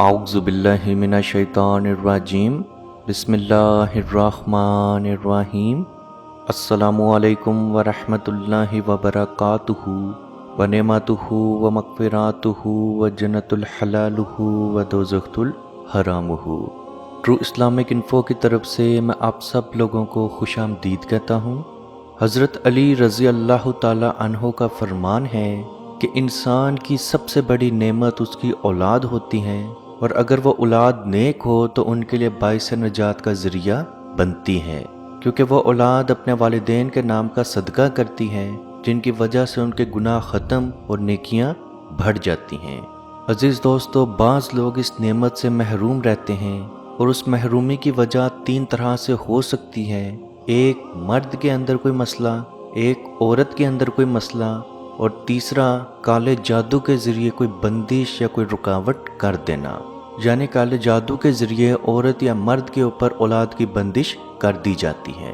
اعوذ باللہ من الشیطان الرجیم بسم اللہ الرحمن الرحیم السلام علیکم ورحمۃ اللہ وبرکاتہ ونعمتہ ومغفراتہ وجنت الحلالہ ودوزخ الحرامہ۔ ٹرو اسلامک انفو کی طرف سے میں آپ سب لوگوں کو خوش آمدید کہتا ہوں۔ حضرت علی رضی اللہ تعالی عنہ کا فرمان ہے کہ انسان کی سب سے بڑی نعمت اس کی اولاد ہوتی ہے، اور اگر وہ اولاد نیک ہو تو ان کے لیے باعث نجات کا ذریعہ بنتی ہے، کیونکہ وہ اولاد اپنے والدین کے نام کا صدقہ کرتی ہے، جن کی وجہ سے ان کے گناہ ختم اور نیکیاں بڑھ جاتی ہیں۔ عزیز دوستو، بعض لوگ اس نعمت سے محروم رہتے ہیں، اور اس محرومی کی وجہ تین طرح سے ہو سکتی ہے۔ ایک، مرد کے اندر کوئی مسئلہ، ایک عورت کے اندر کوئی مسئلہ، اور تیسرا، کالے جادو کے ذریعے کوئی بندش یا کوئی رکاوٹ کر دینا، یعنی کالے جادو کے ذریعے عورت یا مرد کے اوپر اولاد کی بندش کر دی جاتی ہے۔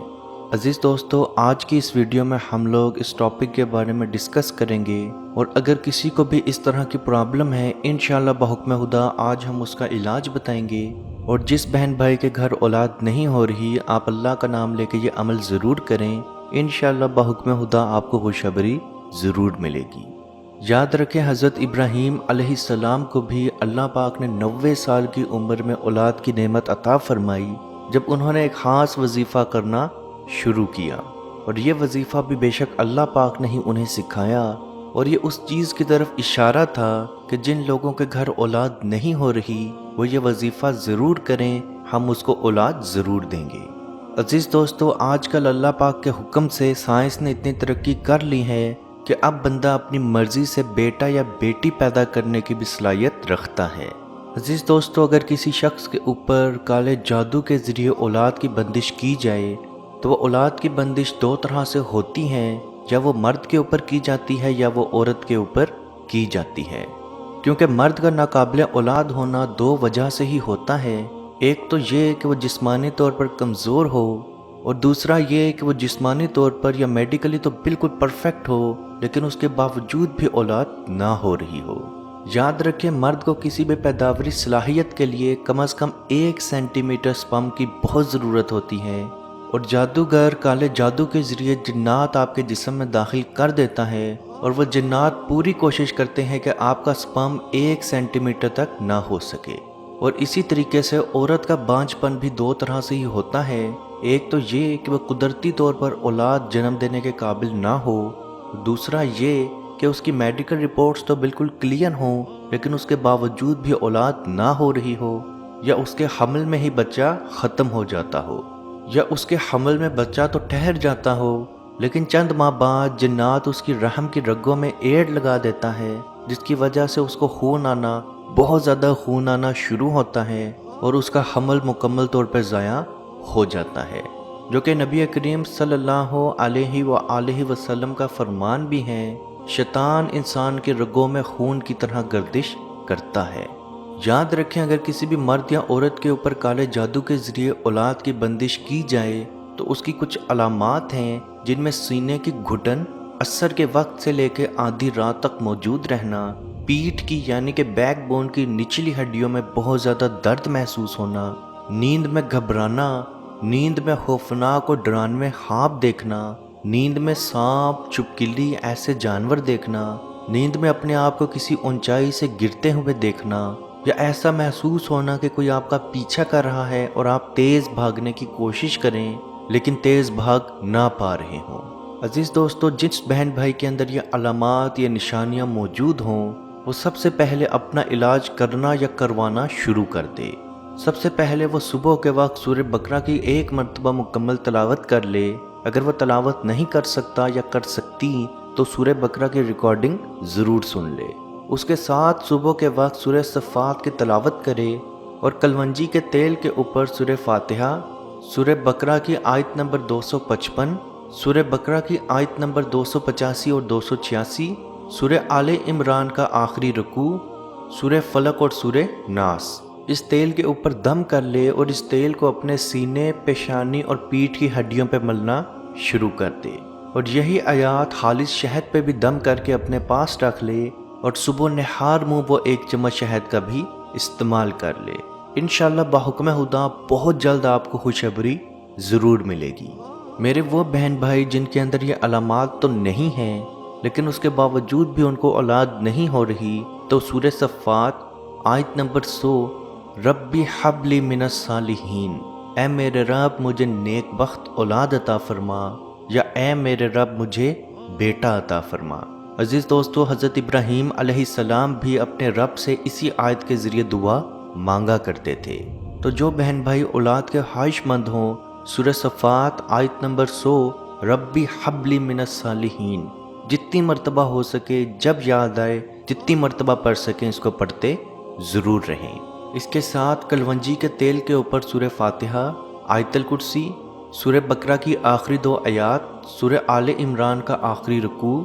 عزیز دوستو، آج کی اس ویڈیو میں ہم لوگ اس ٹاپک کے بارے میں ڈسکس کریں گے، اور اگر کسی کو بھی اس طرح کی پرابلم ہے، انشاءاللہ بحکم خدا آج ہم اس کا علاج بتائیں گے۔ اور جس بہن بھائی کے گھر اولاد نہیں ہو رہی، آپ اللہ کا نام لے کے یہ عمل ضرور کریں، انشاءاللہ بحکم خدا آپ کو خوشخبری ضرور ملے گی۔ یاد رکھیں، حضرت ابراہیم علیہ السلام کو بھی اللہ پاک نے 90 سال کی عمر میں اولاد کی نعمت عطا فرمائی، جب انہوں نے ایک خاص وظیفہ کرنا شروع کیا، اور یہ وظیفہ بھی بے شک اللہ پاک نے ہی انہیں سکھایا، اور یہ اس چیز کی طرف اشارہ تھا کہ جن لوگوں کے گھر اولاد نہیں ہو رہی وہ یہ وظیفہ ضرور کریں، ہم اس کو اولاد ضرور دیں گے۔ عزیز دوستو، آج کل اللہ پاک کے حکم سے سائنس نے اتنی ترقی کر لی ہے کہ اب بندہ اپنی مرضی سے بیٹا یا بیٹی پیدا کرنے کی بھی صلاحیت رکھتا ہے۔ عزیز دوستو، اگر کسی شخص کے اوپر کالے جادو کے ذریعے اولاد کی بندش کی جائے تو وہ اولاد کی بندش دو طرح سے ہوتی ہے، یا وہ مرد کے اوپر کی جاتی ہے یا وہ عورت کے اوپر کی جاتی ہے، کیونکہ مرد کا ناقابل اولاد ہونا دو وجہ سے ہی ہوتا ہے۔ ایک تو یہ کہ وہ جسمانی طور پر کمزور ہو، اور دوسرا یہ کہ وہ جسمانی طور پر یا میڈیکلی تو بالکل پرفیکٹ ہو، لیکن اس کے باوجود بھی اولاد نہ ہو رہی ہو۔ یاد رکھیں، مرد کو کسی بھی پیداواری صلاحیت کے لیے کم از کم 1 سینٹی میٹر سپرم کی بہت ضرورت ہوتی ہے، اور جادوگر کالے جادو کے ذریعے جنات آپ کے جسم میں داخل کر دیتا ہے، اور وہ جنات پوری کوشش کرتے ہیں کہ آپ کا سپرم 1 سینٹی میٹر تک نہ ہو سکے۔ اور اسی طریقے سے عورت کا بانجھ پن بھی دو طرح سے ہی ہوتا ہے۔ ایک تو یہ کہ وہ قدرتی طور پر اولاد جنم دینے کے قابل نہ ہو، دوسرا یہ کہ اس کی میڈیکل رپورٹس تو بالکل کلیئر ہوں، لیکن اس کے باوجود بھی اولاد نہ ہو رہی ہو، یا اس کے حمل میں ہی بچہ ختم ہو جاتا ہو، یا اس کے حمل میں بچہ تو ٹھہر جاتا ہو، لیکن چند ماہ بعد جنات اس کی رحم کی رگوں میں ایڈ لگا دیتا ہے، جس کی وجہ سے اس کو خون آنا، بہت زیادہ خون آنا شروع ہوتا ہے، اور اس کا حمل مکمل طور پر ضائع ہو جاتا ہے، جو کہ نبی کریم صلی اللہ علیہ وآلہ وسلم کا فرمان بھی ہے، شیطان انسان کے رگوں میں خون کی طرح گردش کرتا ہے۔ یاد رکھیں، اگر کسی بھی مرد یا عورت کے اوپر کالے جادو کے ذریعے اولاد کی بندش کی جائے تو اس کی کچھ علامات ہیں، جن میں سینے کی گھٹن عصر کے وقت سے لے کے آدھی رات تک موجود رہنا، پیٹھ کی یعنی کہ بیک بون کی نچلی ہڈیوں میں بہت زیادہ درد محسوس ہونا، نیند میں گھبرانا، نیند میں خوفناک اور ڈرانے خواب دیکھنا، نیند میں سانپ، چھپکلی ایسے جانور دیکھنا، نیند میں اپنے آپ کو کسی اونچائی سے گرتے ہوئے دیکھنا، یا ایسا محسوس ہونا کہ کوئی آپ کا پیچھا کر رہا ہے اور آپ تیز بھاگنے کی کوشش کریں لیکن تیز بھاگ نہ پا رہے ہوں۔ عزیز دوستو، جس بہن بھائی کے اندر یہ علامات یا نشانیاں موجود ہوں، وہ سب سے پہلے اپنا علاج کرنا یا کروانا شروع کر دے۔ سب سے پہلے وہ صبح کے وقت سورہ بقرہ کی 1 مرتبہ مکمل تلاوت کر لے۔ اگر وہ تلاوت نہیں کر سکتا یا کر سکتی تو سورہ بقرہ کی ریکارڈنگ ضرور سن لے۔ اس کے ساتھ صبح کے وقت سورہ صفات کی تلاوت کرے، اور کلونجی کے تیل کے اوپر سورہ فاتحہ، سورہ بقرہ کی آیت نمبر 255، سورہ بقرہ کی آیت نمبر 285 اور 286، سورہ آل عمران کا آخری رکوع، سورہ فلق اور سورہ ناس، اس تیل کے اوپر دم کر لے، اور اس تیل کو اپنے سینے، پیشانی اور پیٹھ کی ہڈیوں پہ ملنا شروع کر دے، اور یہی آیات خالص شہد پہ بھی دم کر کے اپنے پاس رکھ لے، اور صبح نہار منہ وہ 1 چمچ شہد کا بھی استعمال کر لے۔ انشاءاللہ بحکم خدا بہت جلد آپ کو خوشخبری ضرور ملے گی۔ میرے وہ بہن بھائی جن کے اندر یہ علامات تو نہیں ہیں لیکن اس کے باوجود بھی ان کو اولاد نہیں ہو رہی، تو سورہ صفات آیت نمبر 100، ربی حبلی من الصالحین، اے میرے رب مجھے نیک بخت اولاد عطا فرما، یا اے میرے رب مجھے بیٹا عطا فرما۔ عزیز دوستو، حضرت ابراہیم علیہ السلام بھی اپنے رب سے اسی آیت کے ذریعے دعا مانگا کرتے تھے۔ تو جو بہن بھائی اولاد کے خواہش مند ہوں، سورہ صفات آیت نمبر 100، ربی حبلی من الصالحین، جتنی مرتبہ ہو سکے، جب یاد آئے، جتنی مرتبہ پڑھ سکیں اس کو پڑھتے ضرور رہیں۔ اس کے ساتھ کلونجی کے تیل کے اوپر سورہ فاتحہ، آیت الکرسی، سورہ بقرہ کی آخری 2 آیات، سورہ آل عمران کا آخری رکوع،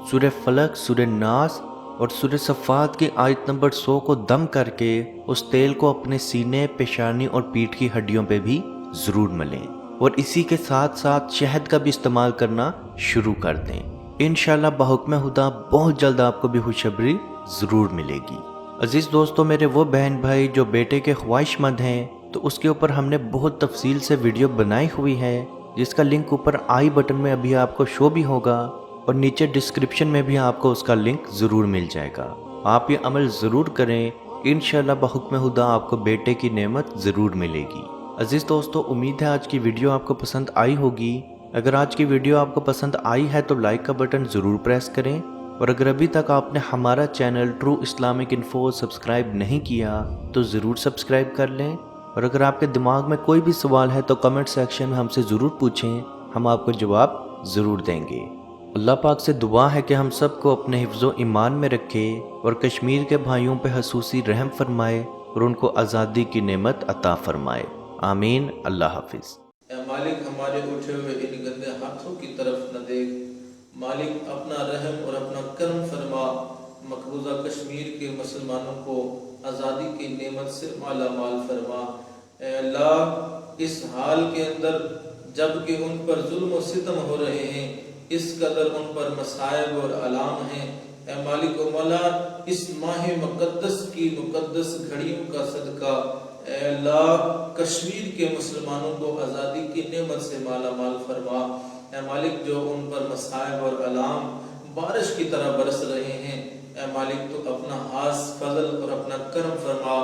سورہ فلق، سورہ ناس اور سورہ صفات کی آیت نمبر 100 کو دم کر کے اس تیل کو اپنے سینے، پیشانی اور پیٹھ کی ہڈیوں پہ بھی ضرور ملیں، اور اسی کے ساتھ ساتھ شہد کا بھی استعمال کرنا شروع کر دیں۔ انشاءاللہ بحکم خدا بہت جلد آپ کو بھی خوشخبری ضرور ملے گی۔ عزیز دوستو، میرے وہ بہن بھائی جو بیٹے کے خواہش مند ہیں، تو اس کے اوپر ہم نے بہت تفصیل سے ویڈیو بنائی ہوئی ہے، جس کا لنک اوپر آئی بٹن میں ابھی آپ کو شو بھی ہوگا، اور نیچے ڈسکرپشن میں بھی آپ کو اس کا لنک ضرور مل جائے گا۔ آپ یہ عمل ضرور کریں، انشاءاللہ بحکم خدا آپ کو بیٹے کی نعمت ضرور ملے گی۔ عزیز دوستو، امید ہے آج کی ویڈیو آپ کو پسند آئی ہوگی۔ اگر آج کی ویڈیو آپ کو پسند آئی ہے تو لائک کا بٹن ضرور پریس کریں، اور اگر ابھی تک آپ نے ہمارا channel true Islamic info subscribe نہیں کیا تو ضرور سبسکرائب کر لیں، اور اگر آپ کے دماغ میں کوئی بھی سوال ہے تو کمنٹ سیکشن میں ہم سے ضرور پوچھیں، ہم آپ کو جواب ضرور دیں گے۔ اللہ پاک سے دعا ہے کہ ہم سب کو اپنے حفظ و ایمان میں رکھے، اور کشمیر کے بھائیوں پہ خصوصی رحم فرمائے، اور ان کو آزادی کی نعمت عطا فرمائے۔ آمین۔ اللہ حافظ۔ اے مالک، ہمارے اٹھے ہوئے ان گندے ہاتھوں کی طرف نہ دیکھ۔ مالک، اپنا رحم اور اپنا کرم فرما، مقبوضہ کشمیر کے مسلمانوں کو آزادی کی نعمت سے مالا مال فرما۔ اے اللہ، اس حال کے اندر جب کہ ان پر ظلم و ستم ہو رہے ہیں، اس قدر ان پر مصائب اور آلام ہیں، اے مالک و مولا، اس ماہ مقدس کی مقدس گھڑیوں کا صدقہ اے اللہ کشمیر کے مسلمانوں کو آزادی کی نعمت سے مالا مال فرما۔ اے مالک، جو ان پر مصائب اور آلام بارش کی طرح برس رہے ہیں، اے مالک تو اپنا خاص فضل اور اپنا کرم فرما،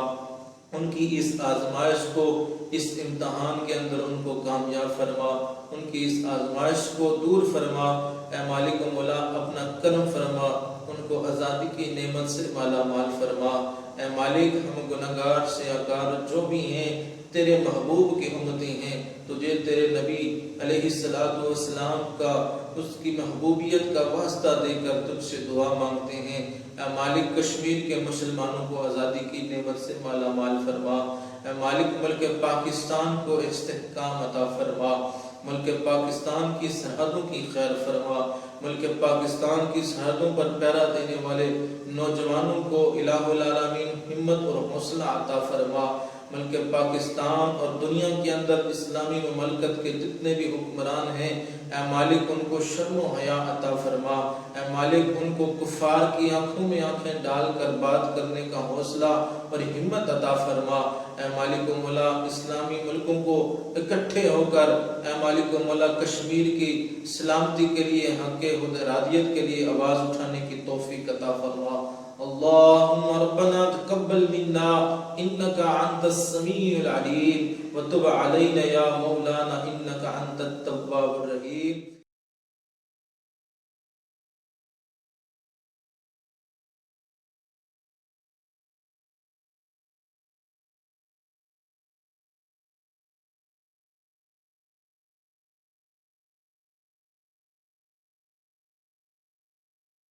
ان کی اس آزمائش کو، اس امتحان کے اندر ان کو کامیاب فرما، ان کی اس آزمائش کو دور فرما۔ اے مالک و مولا، اپنا کرم فرما، ان کو آزادی کی نعمت سے مالا مال فرما۔ اے مالک، ہم گنہگار سیاہکار جو بھی ہیں، تیرے محبوب کی امتی ہیں، تجھے تیرے نبی علیہ السلام کا، اس کی محبوبیت کا واسطہ دے کر تجھ سے دعا مانگتے ہیں۔ اے مالک، کشمیر کے مسلمانوں کو آزادی کی نعمت سے مالا مال فرما۔ اے مالک، ملک پاکستان کو استحکام عطا فرما، ملک پاکستان کی سرحدوں کی خیر فرما، ملک پاکستان کی سرحدوں پر پہرا دینے والے نوجوانوں کو الہ العالمین ہمت اور حوصلہ عطا فرما۔ ملک پاکستان اور دنیا کے اندر اسلامی مملکت کے جتنے بھی حکمران ہیں، اے مالک ان کو شرم و حیا عطا فرما۔ اے مالک، ان کو کفار کی آنکھوں میں آنکھیں ڈال کر بات کرنے کا حوصلہ اور ہمت عطا فرما۔ اے مالک و مولا، اسلامی ملکوں کو اکٹھے ہو کر اے مالک و مولا کشمیر کی سلامتی کے لیے، حق حدرادیت کے لیے آواز اٹھانے کی توفیق عطا فرما۔ اللہم ربنا تقبل منا انکا انت السمیع العلیم وتب علینا یا مولانا انکا انت التواب الرحیم۔